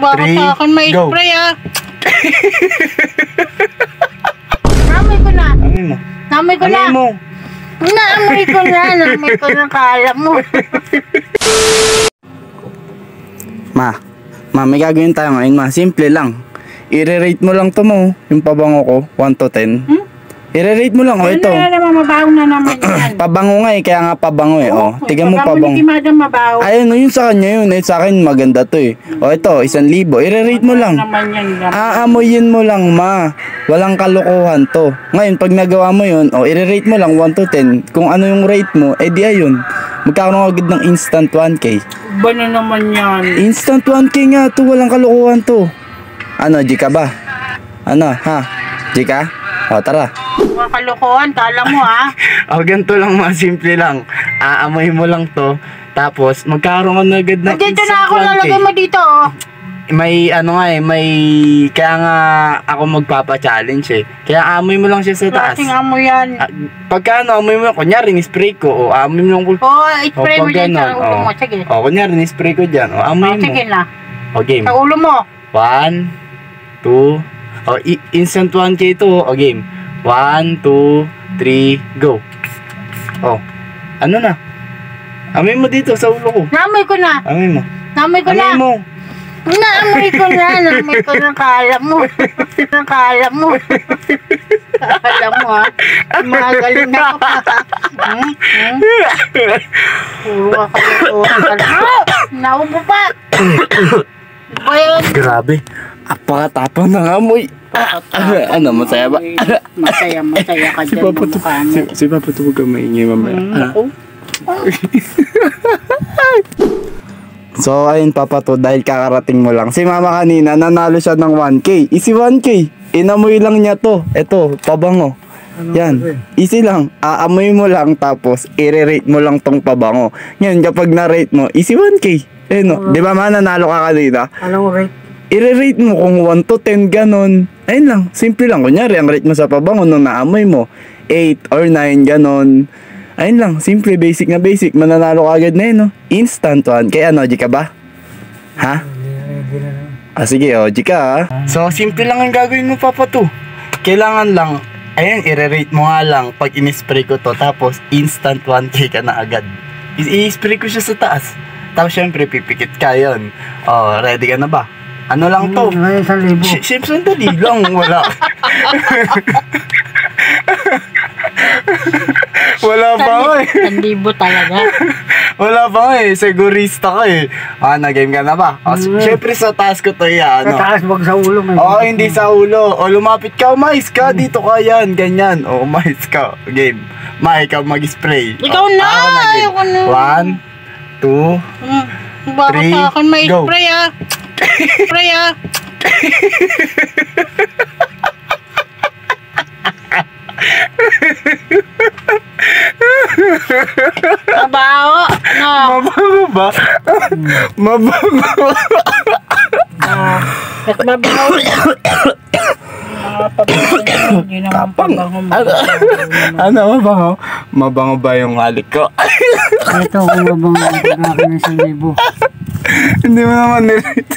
Baka sa akin may go. spray ah. Namoy ko na. Amoy mo. Namoy ko na. Amoy mo. Naamoy ko na. Namoy ko na kala mo. Ma, may gagawin tayo ngayon, ma. Simple lang. I-rate mo lang to mo, yung pabango ko, 1 to 10. I-rate mo lang, ito. Ano na naman, mabaho na naman yan. Pabango nga kaya nga pabango Tignan mo pabango. Pabango ni Madam mabaho. Ayun, yun sa kanya yun. Sa akin, maganda to ito, 1,000. I-rate mo lang. Naman yan. Aamoyin mo lang, ma. Walang kalokohan to. Ngayon, pag nagawa mo yun, i-rate mo lang 1 to 10. Kung ano yung rate mo, di ayun. Magkakaroon agad ng instant 1K. Ba na naman yan? Instant 1K nga to, walang kalokohan to. Ano, Gika ba? Ano, ha? Gika? Tara. Mga kalokohan, kala mo ha? Ganito lang, mga simple lang. Aamoy mo lang to. Tapos, magkakaroon ka na agad ng Dito instant na ako, 1K. nalagay mo dito May kaya nga ako magpapa-challenge Kaya amoy mo lang siya sa taas. Klaseng amo yan. Pagka amoy mo, kunyari ni-spray ko, amoy mo lang. I-spray mo dyan sa ulo mo, sige. Kunyari ni-spray ko dyan, amoy mo. Sige na. Game. Sa ulo mo. 1, 2, instant 1K to, game. 1, 2, 3, go. Ano na? Amoy mo dito sa ulo ko. Naamoy ko na. Amoy mo. Naamoy ko na. Amoy mo. Naamoy ko na. Naamoy ko na kala mo. Kala mo. Kala mo ha. Magaling na ako pa. Puro ka naubo pa. Ba yun? Grabe. Apakatapang ng amoy. Ano, masaya ba? Masaya ka dyan ng mukha mo. Si Papa to huwag kang maingay mamaya. So, ayun Papa to, dahil kakarating mo lang. Si Mama kanina, nanalo siya ng 1K. Easy 1K. Inamoy lang niya to. Ito, pabango. Yan, easy lang. Aamoy mo lang, tapos i-rate mo lang tong pabango. Ngayon, kapag na-rate mo, easy 1K. Di ba ma, nanalo ka kanina? Alam mo, rate? I-rate mo kung 1 to 10 ganon. Ayun lang, simple lang. Kunyari, ang rate mo sa pabango nung naamoy mo, 8 or 9 ganon. Ayun lang, simple, basic na basic. Mananalo ka agad na yun, no? Instant 1. Kaya ano, Gika ba? Ha? Sige, Gika ha. So, simple lang ang gagawin mo, Papa to. Kailangan lang, ayun, i-rate mo nga lang pag in-spray ko to. Tapos, instant 1K ka na agad. I-spray ko siya sa taas. Tapos, syempre, pipikit ka yun. Ready ka na ba? Ano lang to? Simpson, dali lang. Wala. Wala pa nga Sandibo talaga. Wala pa nga Segurista ka na-game ka na ba? Syempre sa taas ko to Sa taas, wag sa ulo. Hindi sa ulo. Lumapit ka, umayos ka. Dito ka yan, ganyan. Umayos ka. Game. Ikaw mag-spray. Ikaw na! Ayoko na. 1, 2, Baka 3, sa akin may go. spray Spray Mabaho. Mabango ba? Mabango. At mabaho. Tapang. Ano mabango? Mabango ba yung halik ko? Ito kung mabango. Pag-akin ng 1,000. Hindi mo naman nirate.